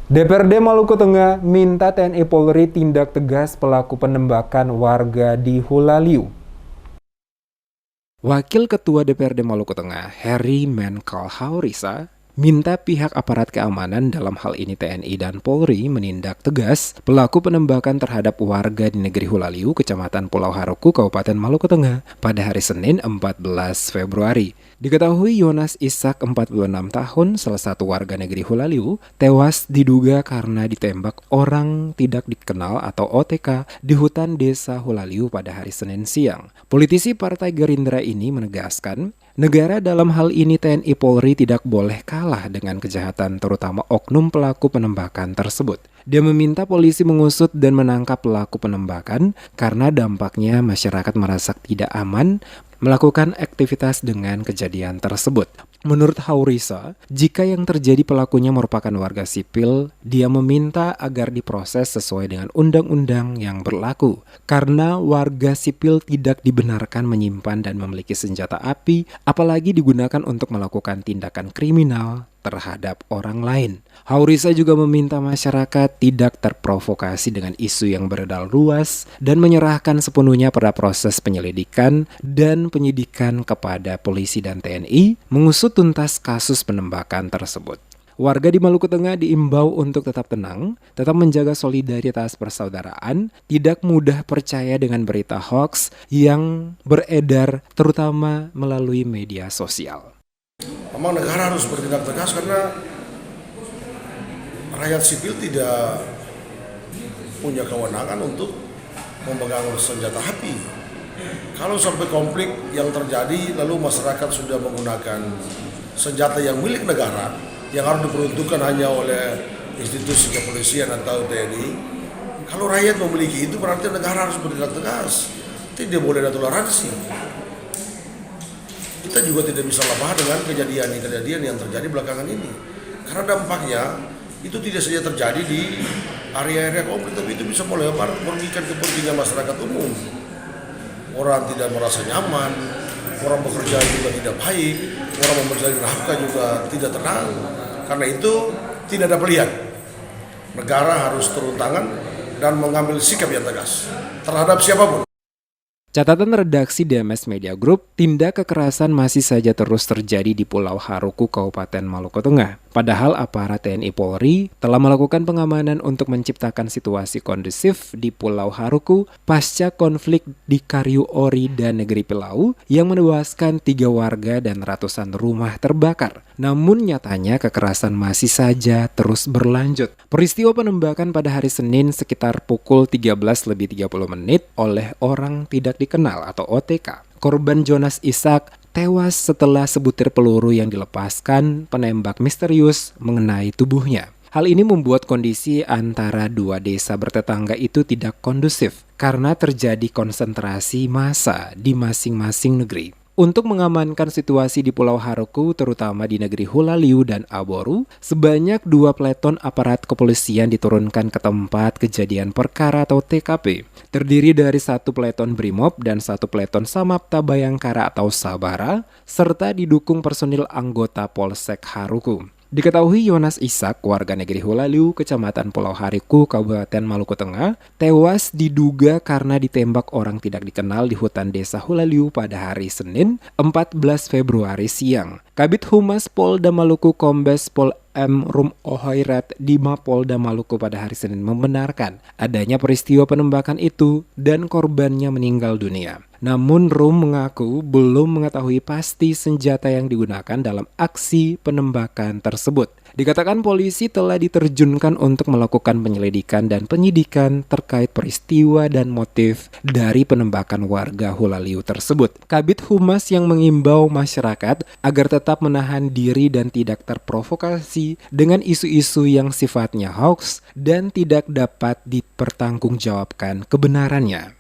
DPRD Maluku Tengah minta TNI Polri tindak tegas pelaku penembakan warga di Hulaliu. Wakil Ketua DPRD Maluku Tengah, Heri Menkal Haurisa, minta pihak aparat keamanan dalam hal ini TNI dan Polri menindak tegas pelaku penembakan terhadap warga di negeri Hulaliu, Kecamatan Pulau Haruku, Kabupaten Maluku Tengah pada hari Senin 14 Februari. Diketahui Yonas Ishak, 46 tahun, salah satu warga negeri Hulaliu, tewas diduga karena ditembak orang tidak dikenal atau OTK di hutan desa Hulaliu pada hari Senin siang. Politisi Partai Gerindra ini menegaskan, negara dalam hal ini TNI Polri tidak boleh kalah dengan kejahatan terutama oknum pelaku penembakan tersebut. Dia meminta polisi mengusut dan menangkap pelaku penembakan karena dampaknya masyarakat merasa tidak aman melakukan aktivitas dengan kejadian tersebut. Menurut Haurisa, jika yang terjadi pelakunya merupakan warga sipil, dia meminta agar diproses sesuai dengan undang-undang yang berlaku. Karena warga sipil tidak dibenarkan menyimpan dan memiliki senjata api, apalagi digunakan untuk melakukan tindakan kriminal terhadap orang lain. Haurisa juga meminta masyarakat tidak terprovokasi dengan isu yang beredar luas dan menyerahkan sepenuhnya pada proses penyelidikan dan penyidikan kepada polisi dan TNI mengusut tuntas kasus penembakan tersebut. Warga di Maluku Tengah diimbau untuk tetap tenang, tetap menjaga solidaritas persaudaraan, tidak mudah percaya dengan berita hoaks yang beredar terutama melalui media sosial. Memang negara harus bertindak tegas karena rakyat sipil tidak punya kewenangan untuk memegang senjata api. Kalau sampai konflik yang terjadi lalu masyarakat sudah menggunakan senjata yang milik negara yang harus diperuntukkan hanya oleh institusi kepolisian atau TNI, kalau rakyat memiliki itu berarti negara harus bertindak tegas. Tidak boleh ada toleransi. Kita juga tidak bisa lemah dengan kejadian yang terjadi belakangan ini. Karena dampaknya itu tidak saja terjadi di area-area konflik, tapi itu bisa melebar merugikan kepentingan masyarakat umum. Orang tidak merasa nyaman, orang bekerja juga tidak baik, orang mencari nafkah juga tidak tenang. Karena itu tidak ada pilihan. Negara harus turun tangan dan mengambil sikap yang tegas terhadap siapapun. Catatan redaksi DMS Media Group, tindak kekerasan masih saja terus terjadi di Pulau Haruku, Kabupaten Maluku Tengah. Padahal aparat TNI Polri telah melakukan pengamanan untuk menciptakan situasi kondusif di Pulau Haruku pasca konflik di Kariu Ori dan Negeri Pilau yang menewaskan 3 warga dan ratusan rumah terbakar. Namun nyatanya kekerasan masih saja terus berlanjut. Peristiwa penembakan pada hari Senin sekitar pukul 13.30 oleh orang tidak dikenal atau OTK. Korban Yonas Ishak tewas setelah sebutir peluru yang dilepaskan penembak misterius mengenai tubuhnya. Hal ini membuat kondisi antara dua desa bertetangga itu tidak kondusif karena terjadi konsentrasi massa di masing-masing negeri. Untuk mengamankan situasi di Pulau Haruku, terutama di negeri Hulaliu dan Aboru, sebanyak 2 peleton aparat kepolisian diturunkan ke tempat kejadian perkara atau TKP. Terdiri dari 1 peleton Brimob dan 1 peleton Samapta Bayangkara atau Sabara, serta didukung personil anggota Polsek Haruku. Diketahui Yonas Ishak, warga negeri Hulaliu, Kecamatan Pulau Haruku, Kabupaten Maluku Tengah, tewas diduga karena ditembak orang tidak dikenal di hutan desa Hulaliu pada hari Senin 14 Februari siang. Kabid Humas Polda Maluku Kombes Pol M. Rum Ohoirat di Mapolda Maluku pada hari Senin membenarkan adanya peristiwa penembakan itu dan korbannya meninggal dunia. Namun Rum mengaku belum mengetahui pasti senjata yang digunakan dalam aksi penembakan tersebut. Dikatakan polisi telah diterjunkan untuk melakukan penyelidikan dan penyidikan terkait peristiwa dan motif dari penembakan warga Hulaliu tersebut. Kabid Humas yang mengimbau masyarakat agar tetap menahan diri dan tidak terprovokasi dengan isu-isu yang sifatnya hoax dan tidak dapat dipertanggungjawabkan kebenarannya.